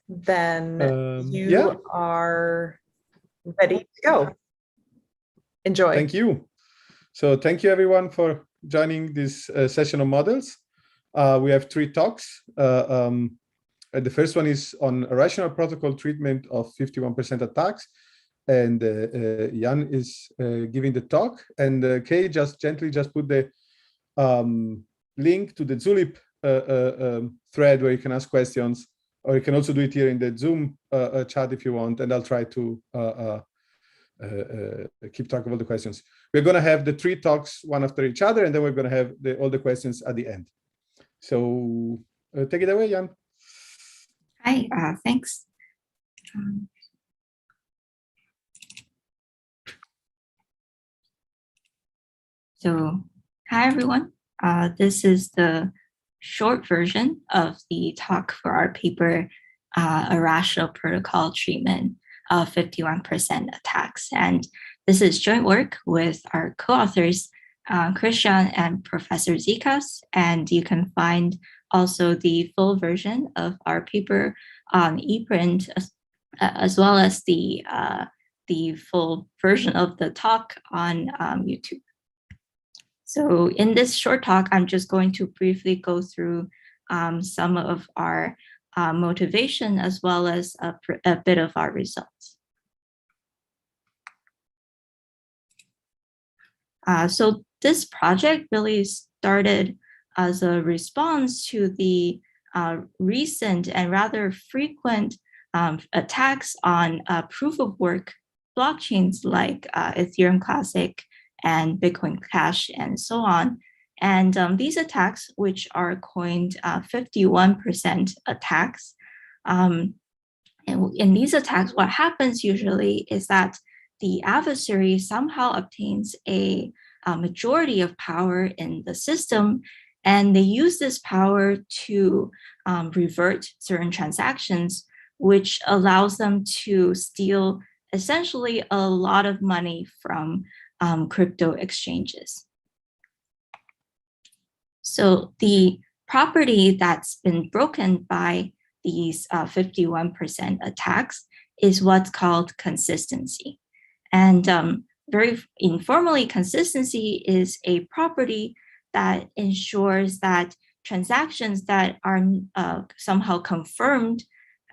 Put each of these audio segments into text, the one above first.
then you yeah. are ready to go. Enjoy. Thank you. So thank you everyone for joining this session on models. We have 3 talks. The first one is on a rational protocol treatment of 51% attacks. And Jan is giving the talk. And Kay just gently put the link to the Zulip thread where you can ask questions, or you can also do it here in the Zoom chat if you want, and I'll try to keep track of all the questions. We're going to have the 3 talks one after each other, and then we're going to have all the questions at the end. So take it away, Jan. Hi, thanks. So, hi everyone. This is the short version of the talk for our paper, A Rational Protocol Treatment of 51% Attacks. And this is joint work with our co-authors, Christian and Professor Zikas. And you can find also the full version of our paper on ePrint, as well as the full version of the talk on YouTube. So in this short talk, I'm just going to briefly go through some of our motivation as well as a bit of our results. So this project really started as a response to the recent and rather frequent attacks on proof-of-work blockchains like Ethereum Classic and Bitcoin Cash and so on. And these attacks, which are coined 51% attacks, and in these attacks, what happens usually is that the adversary somehow obtains a majority of power in the system, and they use this power to revert certain transactions, which allows them to steal essentially a lot of money from crypto exchanges. So the property that's been broken by these 51% attacks is what's called consistency. And very informally, consistency is a property that ensures that transactions that are somehow confirmed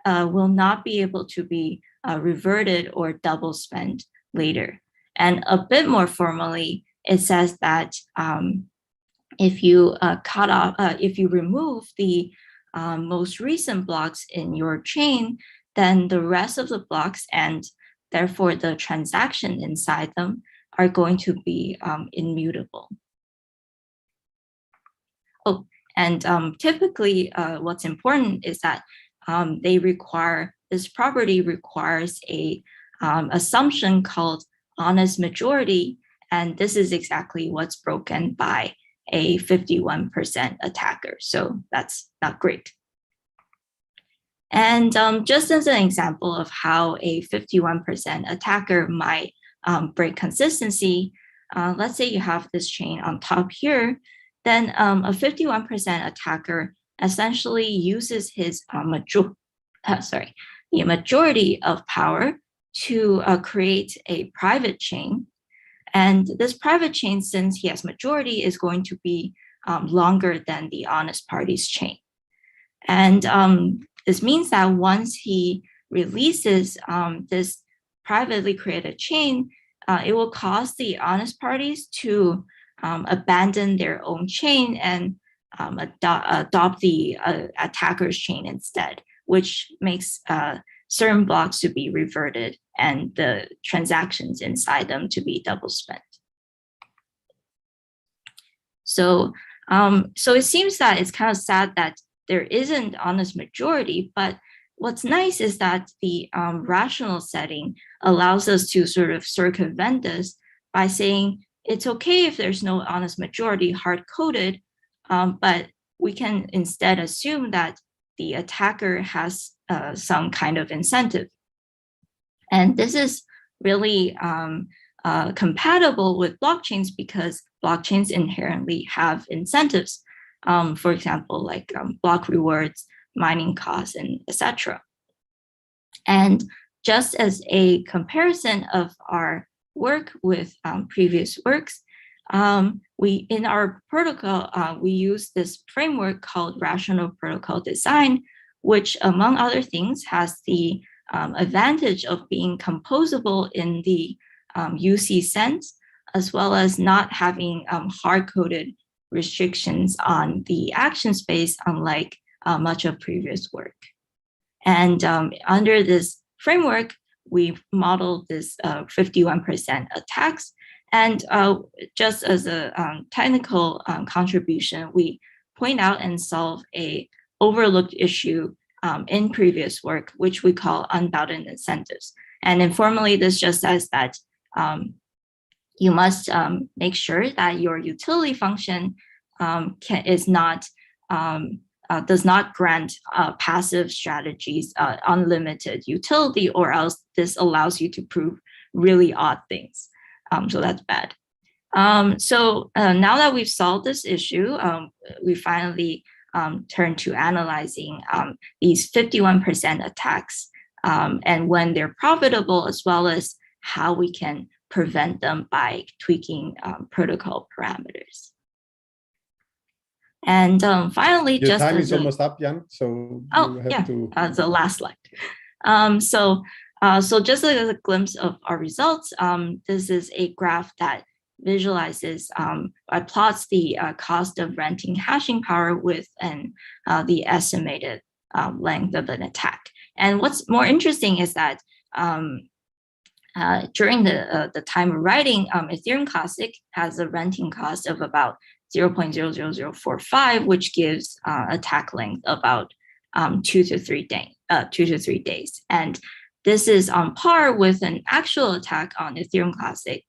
will not be able to be reverted or double spent later. And a bit more formally, it says that if you if you remove the most recent blocks in your chain, then the rest of the blocks and therefore the transaction inside them are going to be immutable. Oh, and typically what's important is that this property requires a assumption called honest majority, and this is exactly what's broken by a 51% attacker. So that's not great. And just as an example of how a 51% attacker might break consistency, let's say you have this chain on top here, then a 51% attacker essentially uses his the majority of power to create a private chain. And this private chain, since he has majority, is going to be longer than the honest party's chain. And this means that once he releases this privately created chain, it will cause the honest parties to abandon their own chain and adopt the attacker's chain instead, which makes certain blocks to be reverted and the transactions inside them to be double spent. So, so it seems that it's kind of sad that there isn't honest majority, but what's nice is that the rational setting allows us to sort of circumvent this by saying it's okay if there's no honest majority hard-coded, but we can instead assume that the attacker has some kind of incentive. And this is really compatible with blockchains because blockchains inherently have incentives. For example, like block rewards, mining costs, and etc. And just as a comparison of our work with previous works, we in our protocol, we use this framework called rational protocol design, which among other things has the advantage of being composable in the UC sense, as well as not having hard-coded restrictions on the action space, unlike much of previous work. And under this framework, we modeled this 51% attacks. And just as a technical contribution, we point out and solve a overlooked issue in previous work, which we call unbounded incentives. And informally, this just says that you must make sure that your utility function does not grant passive strategies unlimited utility, or else this allows you to prove really odd things. So that's bad. So now that we've solved this issue, we finally turn to analyzing these 51% attacks and when they're profitable, as well as how we can prevent them by tweaking protocol parameters. And finally, your just time as is almost up, Jan. So you have to. The last slide. So just as a glimpse of our results, this is a graph that visualizes, plots the cost of renting hashing power with the estimated length of an attack. And what's more interesting is that during the time of writing, Ethereum Classic has a renting cost of about 0.00045, which gives attack length about 2 to 3 days. And this is on par with an actual attack on Ethereum Classic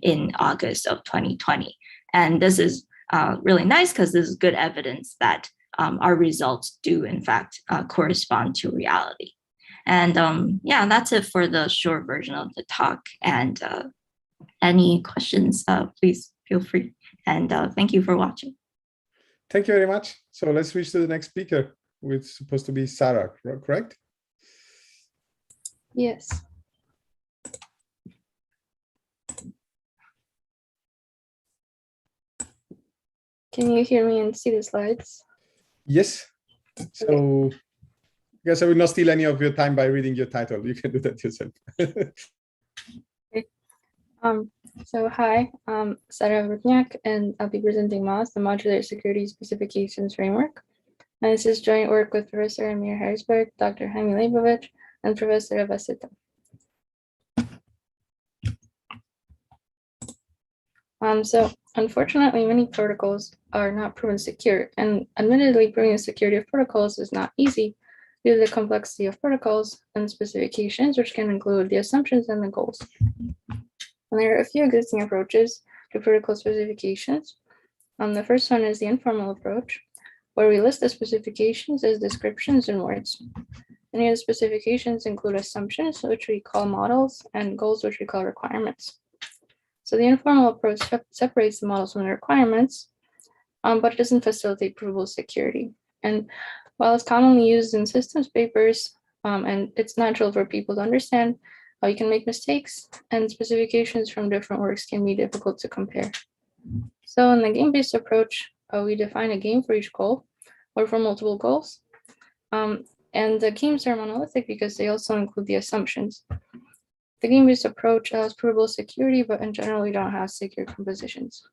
in August of 2020. And this is really nice because this is good evidence that our results do in fact correspond to reality. And yeah, that's it for the short version of the talk. And any questions, please feel free. And thank you for watching. Thank you very much. So let's switch to the next speaker, which is supposed to be Sarah, correct? Yes. Can you hear me and see the slides? Yes. So I guess I will not steal any of your time by reading your title. You can do that yourself. Okay. So hi, I'm Sarah Rudniak, and I'll be presenting MOS, the Modular Security Specifications Framework. And this is joint work with Professor Amir Harrisberg, Dr. Jaime Leibovich, and Professor Avasita. So unfortunately, many protocols are not proven secure, and admittedly, proving the security of protocols is not easy due to the complexity of protocols and specifications, which can include the assumptions and the goals. And there are a few existing approaches to protocol specifications. The first one is the informal approach, where we list the specifications as descriptions in words. Any of the specifications include assumptions, which we call models, and goals, which we call requirements. So the informal approach separates the models from the requirements, but it doesn't facilitate provable security. And while it's commonly used in systems papers, and it's natural for people to understand how you can make mistakes, and specifications from different works can be difficult to compare. So in the game-based approach, we define a game for each goal or for multiple goals. And the games are monolithic because they also include the assumptions. The game-based approach allows provable security, but in general, we don't have secure compositions.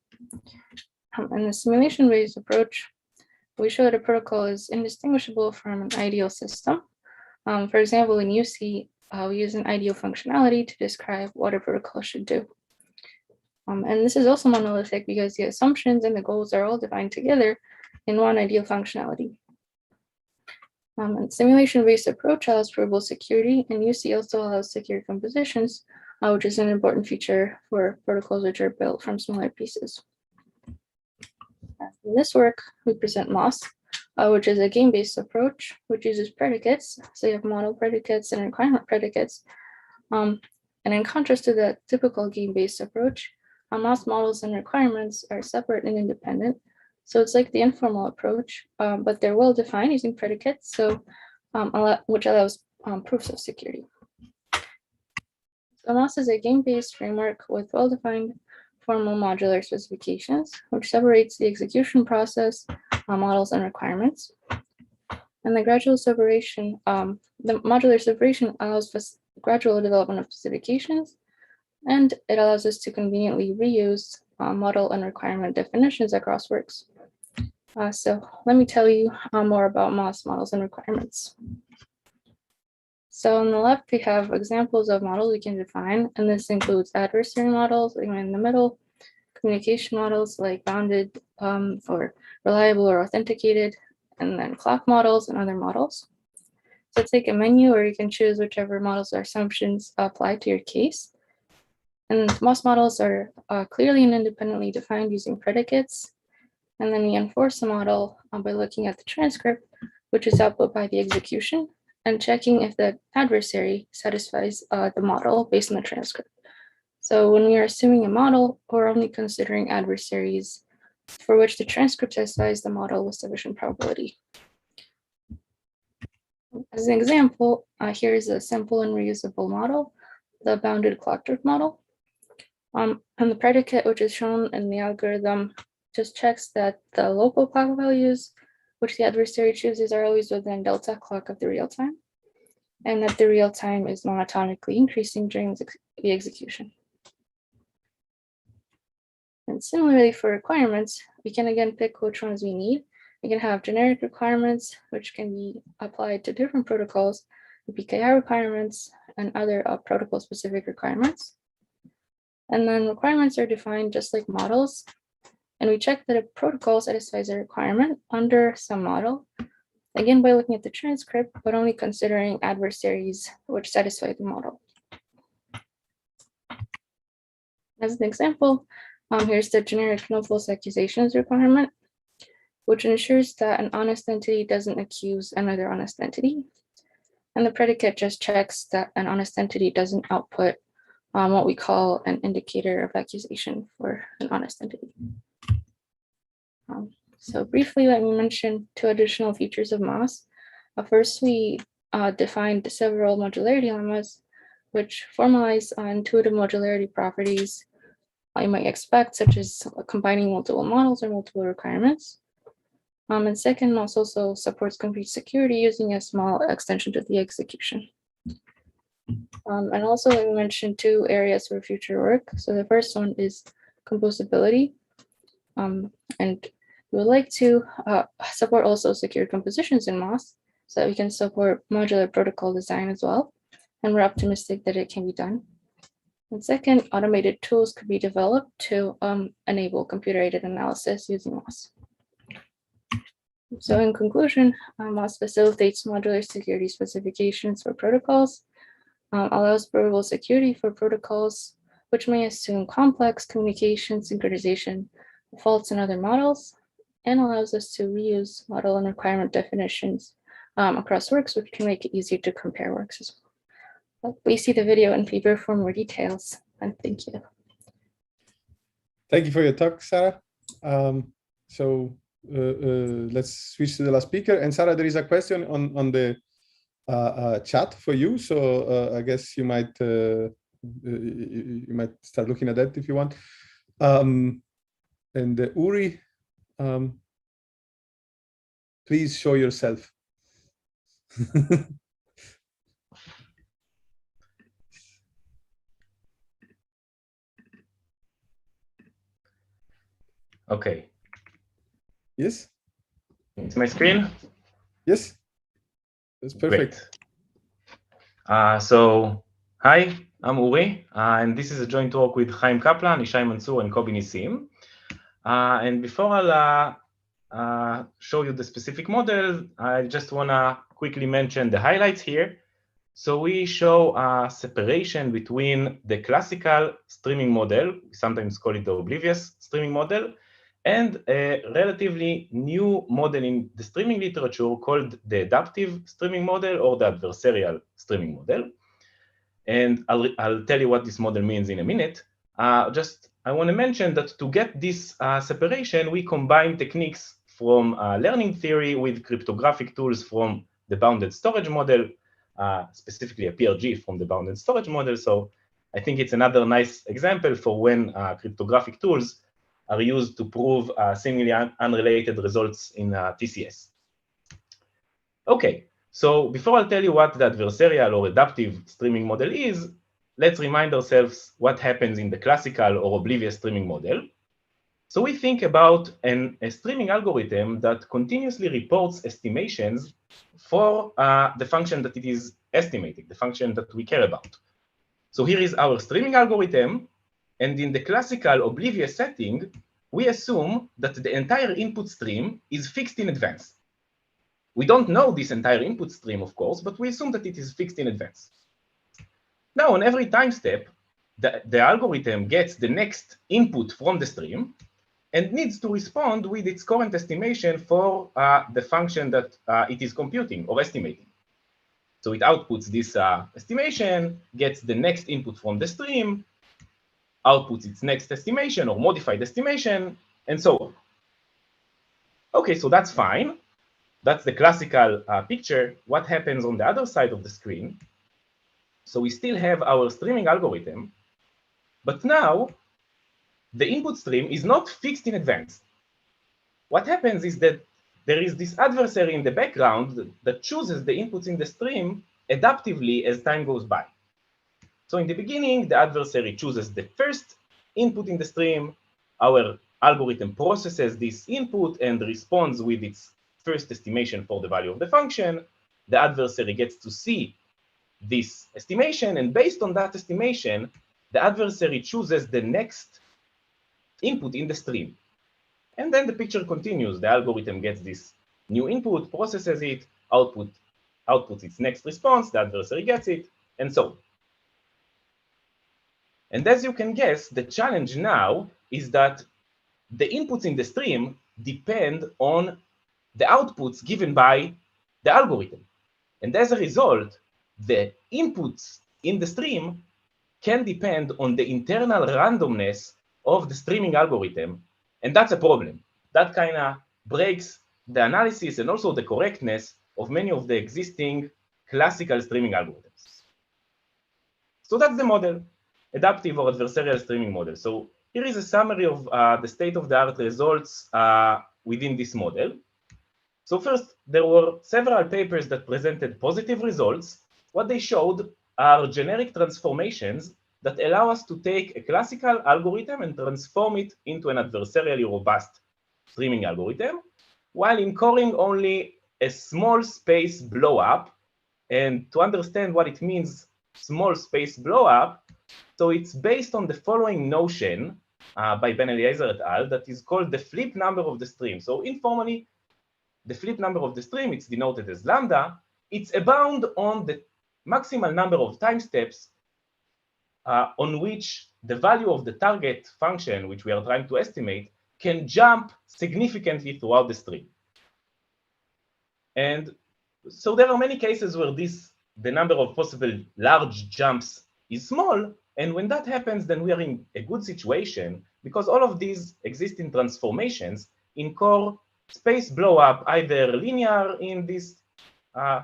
In the simulation-based approach, we show that a protocol is indistinguishable from an ideal system. For example, in UC, we use an ideal functionality to describe what a protocol should do. And this is also monolithic because the assumptions and the goals are all defined together in one ideal functionality. And simulation-based approach allows provable security, and UC also allows secure compositions, which is an important feature for protocols which are built from smaller pieces. In this work, we present MOS, which is a game-based approach, which uses predicates. So you have model predicates and requirement predicates. And in contrast to the typical game-based approach, MOS models and requirements are separate and independent. So it's like the informal approach, but they're well defined using predicates, so which allows proofs of security. So MOS is a game-based framework with well-defined formal modular specifications, which separates the execution process, models, and requirements. And the gradual separation, the modular separation allows for gradual development of specifications, and it allows us to conveniently reuse model and requirement definitions across works. So let me tell you more about MOS models and requirements. So on the left, we have examples of models we can define, and this includes adversary models, even in the middle, communication models like bounded for reliable or authenticated, and then clock models and other models. So take a menu where you can choose whichever models or assumptions apply to your case. And MOS models are clearly and independently defined using predicates. And then we enforce a model by looking at the transcript, which is output by the execution, and checking if the adversary satisfies the model based on the transcript. So when we are assuming a model, we're only considering adversaries for which the transcript satisfies the model with sufficient probability. As an example, here is a simple and reusable model, the bounded clock drift model. And the predicate, which is shown in the algorithm, just checks that the local clock values, which the adversary chooses, are always within delta clock of the real time, and that the real time is monotonically increasing during the execution. And similarly for requirements, we can again pick which ones we need. We can have generic requirements, which can be applied to different protocols, the PKI requirements, and other protocol-specific requirements. And then requirements are defined just like models. And we check that a protocol satisfies a requirement under some model, again by looking at the transcript, but only considering adversaries which satisfy the model. As an example, here's the generic no false accusations requirement, which ensures that an honest entity doesn't accuse another honest entity. And the predicate just checks that an honest entity doesn't output what we call an indicator of accusation for an honest entity. So briefly, let me mention two additional features of MOS. First, we defined several modularity lemmas, which formalize intuitive modularity properties you might expect, such as combining multiple models or multiple requirements. And second, MOS also supports complete security using a small extension to the execution. And also, let me mention two areas for future work. So the first one is composability. And we would like to support also secure compositions in MOS so that we can support modular protocol design as well. And we're optimistic that it can be done. And second, automated tools could be developed to enable computer-aided analysis using MOS. So in conclusion, MOS facilitates modular security specifications for protocols, allows provable security for protocols, which may assume complex communication, synchronization, faults, and other models, and allows us to reuse model and requirement definitions across works, which can make it easier to compare works as well. Please see the video and paper for more details, and thank you. Thank you for your talk, Sarah. Let's switch to the last speaker. And Sarah, there is a question on the chat for you. So I guess you might start looking at that if you want. And Uri, please show yourself. Okay. Yes. It's my screen. Yes. That's perfect. Great. So, hi, I'm Uri, and this is a joint talk with Chaim Kaplan, Ishai Mansour, and Kobi Nissim. And before I'll show you the specific model, I just want to quickly mention the highlights here. So we show a separation between the classical streaming model, we sometimes call it the oblivious streaming model, and a relatively new model in the streaming literature called the adaptive streaming model or the adversarial streaming model. And I'll tell you what this model means in a minute. Just I want to mention that to get this separation, we combine techniques from learning theory with cryptographic tools from the bounded storage model, specifically a PRG from the bounded storage model. So I think it's another nice example for when cryptographic tools are used to prove seemingly unrelated results in TCS. Okay, so before I'll tell you what the adversarial or adaptive streaming model is, let's remind ourselves what happens in the classical or oblivious streaming model. So we think about a streaming algorithm that continuously reports estimations for the function that it is estimating, the function that we care about. So here is our streaming algorithm, and in the classical oblivious setting, we assume that the entire input stream is fixed in advance. We don't know this entire input stream, of course, but we assume that it is fixed in advance. Now, on every time step, the algorithm gets the next input from the stream and needs to respond with its current estimation for the function that it is computing or estimating. So it outputs this estimation, gets the next input from the stream, outputs its next estimation or modified estimation, and so on. Okay, so that's fine. That's the classical picture. What happens on the other side of the screen? So we still have our streaming algorithm, but now the input stream is not fixed in advance. What happens is that there is this adversary in the background that chooses the inputs in the stream adaptively as time goes by. So in the beginning, the adversary chooses the first input in the stream. Our algorithm processes this input and responds with its first estimation for the value of the function. The adversary gets to see this estimation, and based on that estimation, the adversary chooses the next input in the stream. And then the picture continues. The algorithm gets this new input, processes it, outputs its next response, the adversary gets it, and so on. And as you can guess, the challenge now is that the inputs in the stream depend on the outputs given by the algorithm. And as a result, the inputs in the stream can depend on the internal randomness of the streaming algorithm. And that's a problem. That kind of breaks the analysis and also the correctness of many of the existing classical streaming algorithms. So that's the model, adaptive or adversarial streaming model. So here is a summary of the state-of-the-art results within this model. So first, there were several papers that presented positive results. What they showed are generic transformations that allow us to take a classical algorithm and transform it into an adversarially robust streaming algorithm, while incurring only a small space blow-up. And to understand what it means, small space blow-up, so it's based on the following notion by Ben Eliezer et al. That is called the flip number of the stream. So informally, the flip number of the stream, it's denoted as lambda. It's a bound on the maximal number of time steps on which the value of the target function, which we are trying to estimate, can jump significantly throughout the stream. And so there are many cases where the number of possible large jumps is small. And when that happens, then we are in a good situation because all of these existing transformations incur space blow-up, either linear in this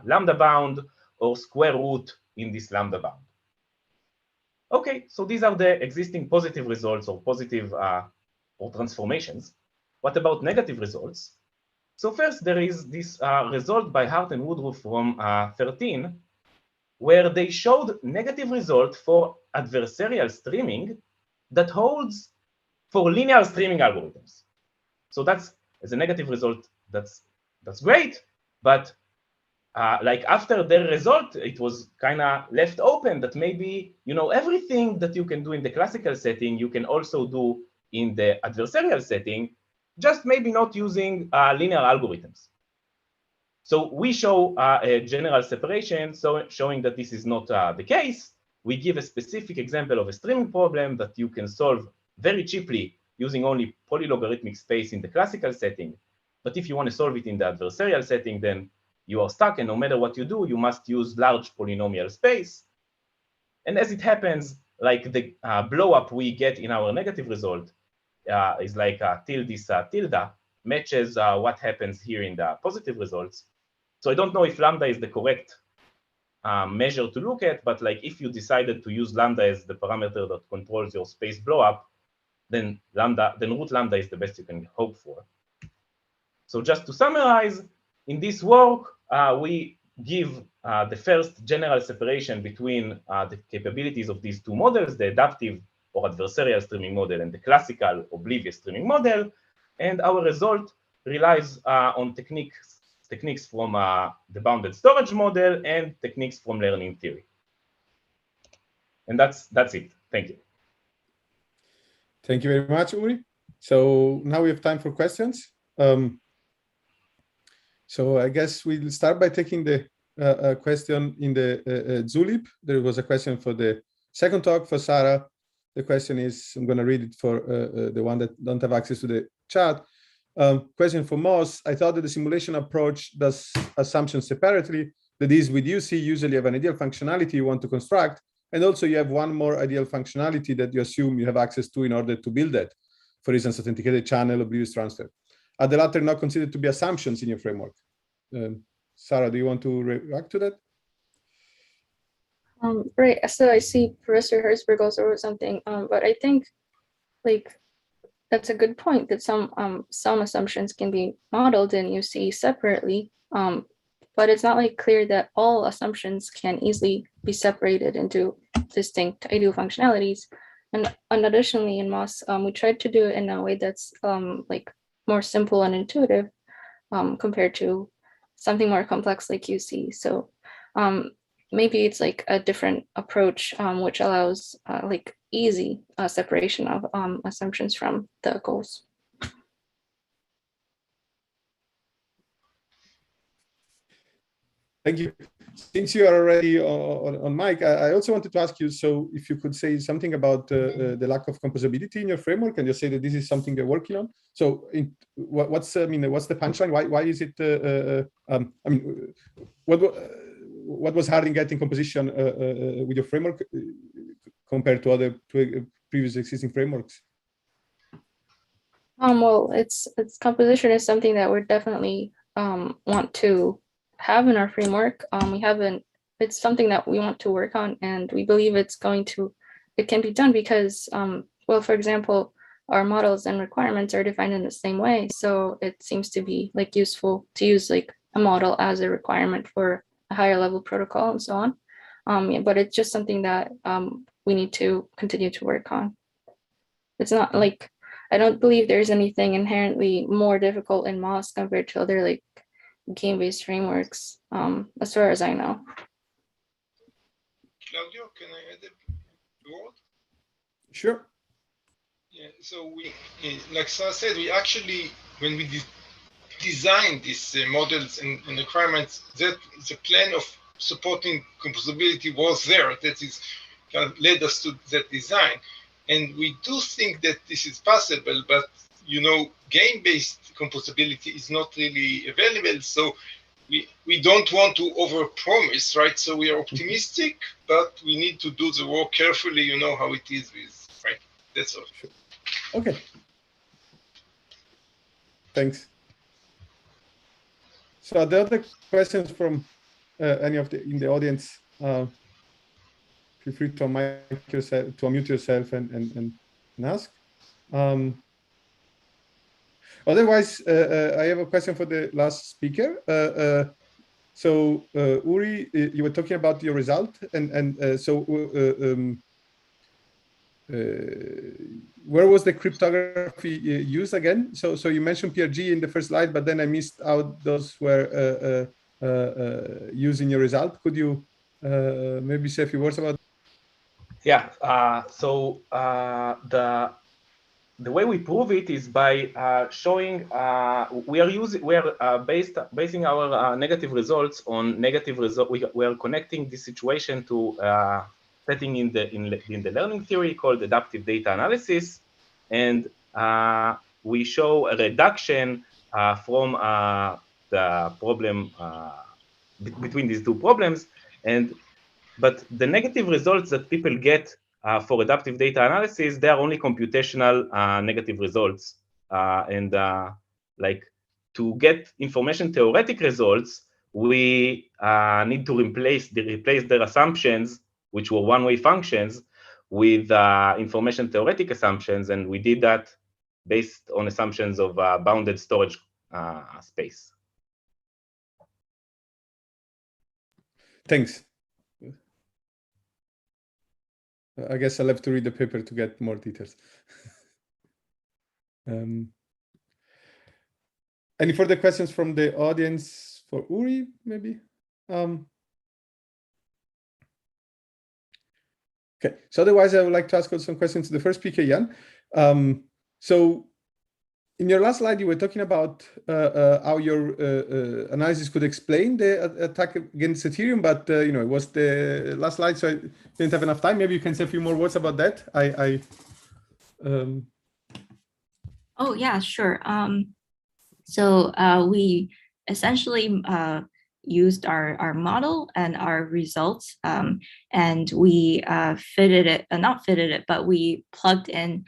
lambda bound or square root in this lambda bound. Okay, so these are the existing positive results or positive or transformations. What about negative results? So first, there is this result by Hart and Woodruff from 13, where they showed negative result for adversarial streaming that holds for linear streaming algorithms. So that's, as a negative result, that's great, but like after the result, it was kind of left open that maybe, everything that you can do in the classical setting, you can also do in the adversarial setting, just maybe not using linear algorithms. So we show a general separation, so showing that this is not the case. We give a specific example of a streaming problem that you can solve very cheaply using only polylogarithmic space in the classical setting. But if you want to solve it in the adversarial setting, then you are stuck, and no matter what you do, you must use large polynomial space. And as it happens, like the blow up we get in our negative result is like till this tilde matches what happens here in the positive results. So I don't know if lambda is the correct measure to look at, but like if you decided to use lambda as the parameter that controls your space blow up, then root lambda is the best you can hope for. So just to summarize, in this work, we give the first general separation between the capabilities of these two models, the adaptive or adversarial streaming model and the classical oblivious streaming model. And our result relies on techniques from the bounded storage model and techniques from learning theory. And that's it. Thank you. Thank you very much, Uri. So now we have time for questions. So I guess we'll start by taking the question in the Zulip. There was a question for the second talk for Sarah. The question is, I'm going to read it for the one that don't have access to the chat. Question for Moss. I thought that the simulation approach does assumptions separately. That is, with UC, usually have an ideal functionality you want to construct. And also you have one more ideal functionality that you assume you have access to in order to build that. For instance, authenticated channel, oblivious transfer. Are the latter not considered to be assumptions in your framework? Sarah, do you want to react to that? Right. So I see Professor Herzberg also wrote something, but I think like that's a good point that some assumptions can be modeled in UC separately, but it's not like clear that all assumptions can easily be separated into distinct ideal functionalities. And additionally, in MOS, we tried to do it in a way that's like more simple and intuitive compared to something more complex like UC. So maybe it's like a different approach which allows like easy separation of assumptions from the goals. Thank you. Since you are already on mic, I also wanted to ask you, so if you could say something about the lack of composability in your framework, and you say that this is something they're working on. So what's the punchline? Why is it, what was hard in getting composition with your framework compared to previous existing frameworks? Well, it's composition is something that we're definitely want to have in our framework. It's something that we want to work on, and we believe it can be done because, well, for example, our models and requirements are defined in the same way. So it seems to be like useful to use like a model as a requirement for a higher level protocol and so on. But it's just something that we need to continue to work on. It's not like, I don't believe there's anything inherently more difficult in MOS compared to other like game-based frameworks, as far as I know. Claudio, can I add a word? Sure. Yeah, so we, like Sarah said, we actually, when we designed these models and requirements, that the plan of supporting composability was there. That is kind of led us to that design. And we do think that this is possible, but you know, game-based composability is not really available. So we don't want to overpromise, right? So we are optimistic, but we need to do the work carefully. You know how it is with, right? That's all. Sure. Okay. Thanks. So are there other questions from any of in the audience? Feel free to unmute yourself and ask. Otherwise, I have a question for the last speaker. So Uri, you were talking about your result, where was the cryptography used again? So you mentioned PRG in the first slide, but then I missed out those were used in your result. Could you maybe say a few words about that? Yeah. The way we prove it is by showing we are basing our negative results on negative result. We are connecting this situation to setting in the learning theory called adaptive data analysis, and we show a reduction from the problem between these two problems, but the negative results that people get for adaptive data analysis, they are only computational negative results. Like to get information theoretic results, we need to replace their assumptions, which were one-way functions, with information theoretic assumptions, and we did that based on assumptions of bounded storage space. Thanks. I guess I'll have to read the paper to get more details. Any further questions from the audience for Uri, maybe? Okay, so otherwise I would like to ask some questions to the first speaker, Jan. So in your last slide, you were talking about how your analysis could explain the attack against Ethereum, but you know, it was the last slide, so I didn't have enough time. Maybe you can say a few more words about that. Oh yeah, sure. So we essentially used our model and our results, and we but we plugged in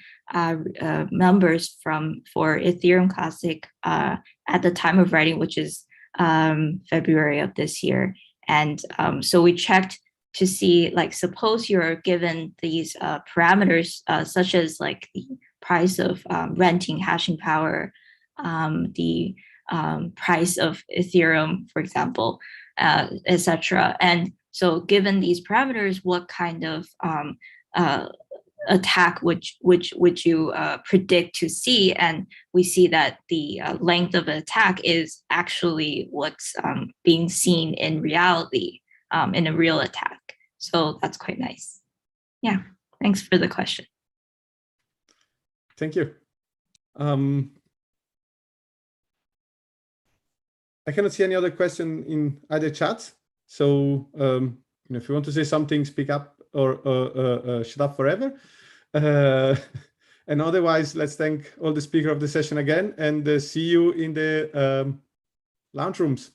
numbers for Ethereum Classic at the time of writing, which is February of this year. And so we checked to see, like, suppose you're given these parameters such as like the price of renting hashing power, the price of Ethereum, for example, etc. And so given these parameters, what kind of attack would you predict to see? And we see that the length of an attack is actually what's being seen in reality, in a real attack. So that's quite nice. Yeah, thanks for the question. Thank you. I cannot see any other question in either chat. So you know, if you want to say something, speak up or shut up forever. And otherwise, let's thank all the speakers of the session again, and see you in the lounge rooms.